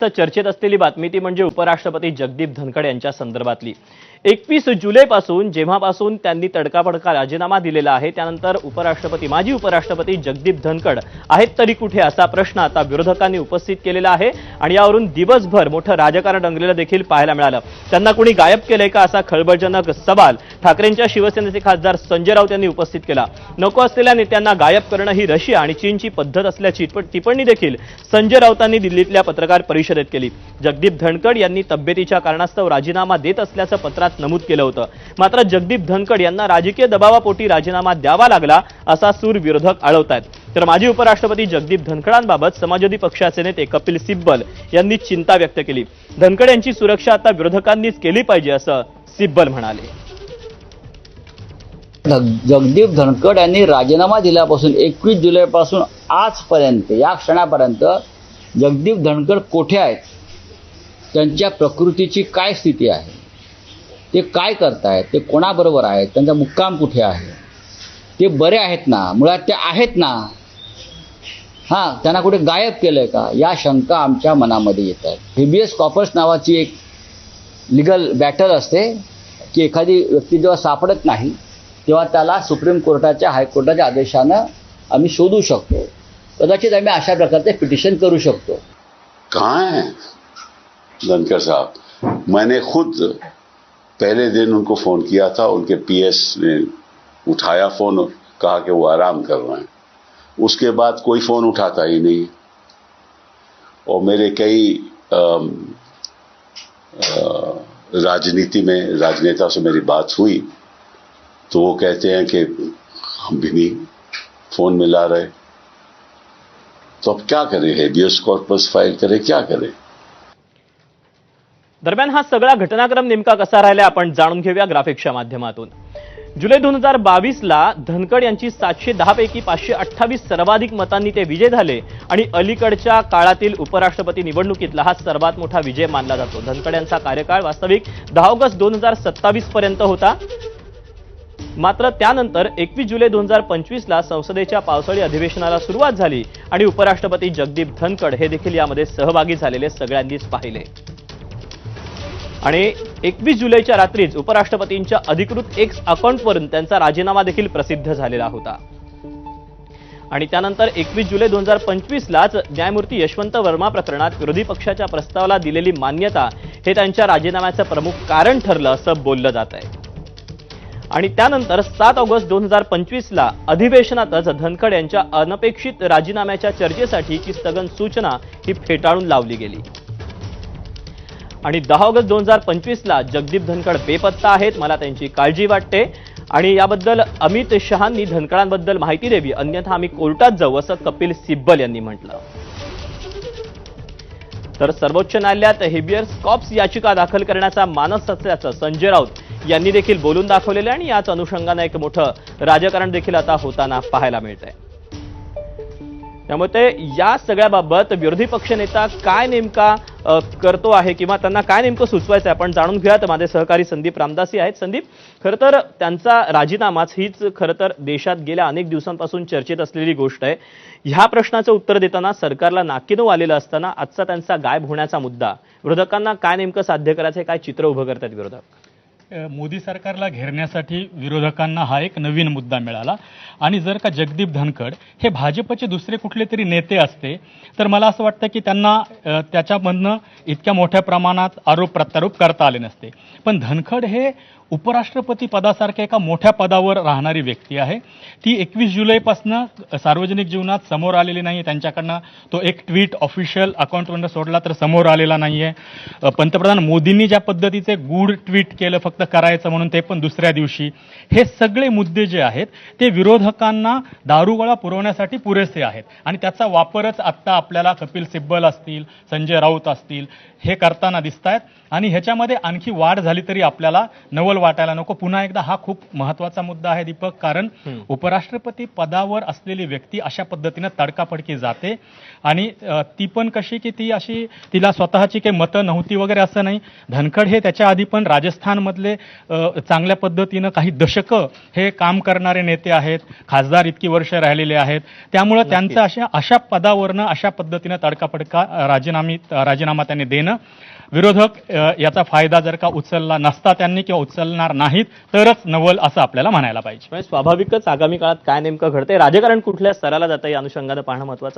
चर्चेत असलेली बातमी ती म्हणजे उपराष्ट्रपती जगदीप धनखड यांच्या संदर्भातली 21 जुलैपासून जेव्हापासून त्यांनी तडकाफडका राजीनामा दिलेला आहे त्यानंतर माजी उपराष्ट्रपती जगदीप धनखड आहेत तरी कुठे असा प्रश्न आता विरोधकांनी उपस्थित केलेला आहे आणि यावरून दिवसभर मोठं राजकारण रंगलेलं देखील पाहायला मिळालं। त्यांना कोणी गायब केलंय का असा खळबळजनक सवाल ठाकरेंच्या शिवसेनेचे खासदार संजय राऊत यांनी उपस्थित केला। नको असलेल्या नेत्यांना गायब करणं ही रशिया आणि चीनची पद्धत असल्याची टिप्पणी देखील संजय राऊतांनी दिल्लीतल्या पत्रकार परिषदेत केली। जगदीप धनखड यांनी तब्येतीच्या कारणास्तव राजीनामा देत असल्याचं पत्रात नमूद केलं होतं। मात्र जगदीप धनखड यांना राजकीय दबावापोटी राजीनामा द्यावा लागला असा सूर विरोधक आळवतायत। तर माजी उपराष्ट्रपती जगदीप धनखडांबाबत समाजवादी पक्षाचे नेते कपिल सिब्बल यांनी चिंता व्यक्त केली। धनखड यांची सुरक्षा आता विरोधकांनीच केली पाहिजे असं सिब्बल म्हणाले। जगदीप धनखड यांनी राजीनामा दिल्यापासून 21 जुलैपासून आजपर्यंत या क्षणापर्यंत जगदीप धनखड कुठे आहेत, त्यांच्या प्रकृतीची काय स्थिती आहे, ते काय करतायत, ते कोणाबरोबर आहेत, त्यांचा मुक्काम कुठे आहे, ते बरे आहेत ना, मुळात ते आहेत ना, त्यांना कुठे गायब केलंय का, या शंका आमच्या मनामध्ये येत आहेत। हेबियस कॉर्पस नावाची एक लिगल बॅटल असते की एखादी व्यक्ती जेव्हा सापडत नाही तेव्हा त्याला सुप्रीम कोर्टाच्या हायकोर्टाच्या आदेशानं आम्ही शोधू शकतो। कदाचित आम्ही अशा प्रकारचे पिटिशन करू शकतो। कहाँ है धनखड़ साहब? मैंने खुद पहले दिन उनको फोन किया था, उनके पीएस ने उठाया फोन और कहा कि वो आराम कर रहे हैं। उसके बाद कोई फोन उठाता ही नहीं। और मेरे कई राजनीति में राजनेता से मेरी बात हुई तो वो कहते हैं कि हम भी नहीं फोन मिला रहे, तो अब क्या करें? हेबियस कॉर्पस फाइल करें, क्या करें? दरम्यान हा सगळा घटनाक्रम नेमका कसा राहिला आपण जाणून घेऊया ग्राफिक्सच्या माध्यमातून। जुलै 2022 ला धनखड यांची 710 पैकी 528 सर्वाधिक मतांनी ते विजय झाले आणि अलीकडच्या काळातील उपराष्ट्रपती निवडणुकीतला हा सर्वात मोठा विजय मानला जातो। धनखड यांचा कार्यकाळ वास्तविक 10 ऑगस्ट 2027 पर्यंत होता। मात्र त्यानंतर 21 जुलै 2025 ला संसदेच्या पावसाळी अधिवेशनाला सुरुवात झाली आणि उपराष्ट्रपती जगदीप धनखड हे देखील यामध्ये सहभागी झालेले सगळ्यांनीच पाहिले। आणि 21 जुलैच्या रात्रीच उपराष्ट्रपतींच्या अधिकृत एक्स अकाउंटवरून त्यांचा राजीनामा देखील प्रसिद्ध झालेला होता। आणि त्यानंतर 21 जुलै 2025 लाच न्यायमूर्ती यशवंत वर्मा प्रकरणात विरोधी पक्षाच्या प्रस्तावाला दिलेली मान्यता हे त्यांच्या राजीनाम्याचं प्रमुख कारण ठरलं असं बोललं जात आहे। आणि त्यानंतर 7 ऑगस्ट 2025 ला अधिवेशनातच धनखड यांच्या अनपेक्षित राजीनाम्याच्या चर्चेसाठीची स्थगन सूचना ही फेटाळून लावली गेली। आणि 10 ऑगस्ट 2025 ला जगदीप धनखड बेपत्ता आहेत, मला त्यांची काळजी वाटते आणि याबद्दल अमित शहांनी धनखडांबद्दल माहिती द्यावी, अन्यथा आम्ही कोर्टात जाऊ असं कपिल सिब्बल यांनी म्हटलं। तर सर्वोच्च न्यायालयात हेबियस कॉर्पस याचिका दाखल करण्याचा मानस असल्याचं संजय राऊत यांनी देखील बोलून दाखवलेलं आणि याच अनुषंगाने एक मोठं राजकारण देखील आता होताना पाहायला मिळतंय। त्यामुळे या सगळ्याबाबत विरोधी पक्षनेता काय नेमका करतो आहे किंवा त्यांना काय नेमकं सुचवायचं आपण जाणून घेऊयात। माझे सहकारी संदीप रामदासी आहेत। संदीप, खरं तर त्यांचा राजीनामाच हीच खरं तर देशात गेल्या अनेक दिवसांपासून चर्चेत असलेली गोष्ट आहे। ह्या प्रश्नाचं उत्तर देताना सरकारला नाकीनऊ आलेलं असताना आजचा त्यांचा गायब होण्याचा मुद्दा विरोधकांना काय नेमकं साध्य करायचं, काय चित्र उभं करतात विरोधक? मोदी सरकारला घेरण्यासाठी विरोधकांना हा एक नवीन मुद्दा मिळाला आणि जर का जगदीप धनखड हे भाजपचे दुसरे कुठले तरी नेते असते तर मला असं वाटतं की त्यांना त्याच्यामधनं इतक्या मोठ्या प्रमाणात आरोप प्रत्यारोप करता आले नसते। पण धनखड हे उपराष्ट्रपती पदासारख्या एका मोठ्या पदावर राहणारी व्यक्ती आहे। ती 21 जुलैपासून सार्वजनिक जीवनात समोर आलेली नाही। त्यांच्याकडनं तो एक ट्विट ऑफिशियल अकाउंटवरून सोडला तर समोर आलेला नाहीये। पंतप्रधान मोदींनी ज्या पद्धतीचे गूढ ट्विट केलं फक्त करायचं म्हणून, ते पण दुसऱ्या दिवशी, हे सगळे मुद्दे जे आहेत ते विरोधकांना दारुगोळा पुरवण्यासाठी पुरेसे आहेत आणि त्याचा वापरच आत्ता आपल्याला कपिल सिब्बल असतील, संजय राऊत असतील हे करताना दिसत आहेत। आणि ह्याच्यामध्ये आणखी वाढ झाली तरी आपल्याला नवल वाटायला नको। पुन्हा एकदा हा खूप महत्त्वाचा मुद्दा आहे दीपक, कारण उपराष्ट्रपती पदावर असलेली व्यक्ती अशा पद्धतीनं तडकाफडकी जाते आणि ती पण कशी की ती अशी तिला स्वतःची काही मतं नव्हती वगैरे असं नाही। धनखड हे त्याच्या आधी पण राजस्थानमधले पक्षामध्ये चांगल्या पद्धतीनं काही दशकं हे काम करणारे नेते आहेत, खासदार इतकी वर्ष राहिलेले आहेत, त्यामुळे त्यांचं अशा पदावरनं अशा पद्धतीनं तडकाफडका राजीनामा त्यांनी देणं, विरोधक याचा फायदा जर का उचलला नसता त्यांनी किंवा उचलणार नाहीत तरच नवल असं आपल्याला म्हणायला पाहिजे. स्वाभाविकच आगामी काळात काय नेमकं घडतंय, राजकारण कुठल्या स्तराला जातं या अनुषंगानं पाहणं महत्त्वाचं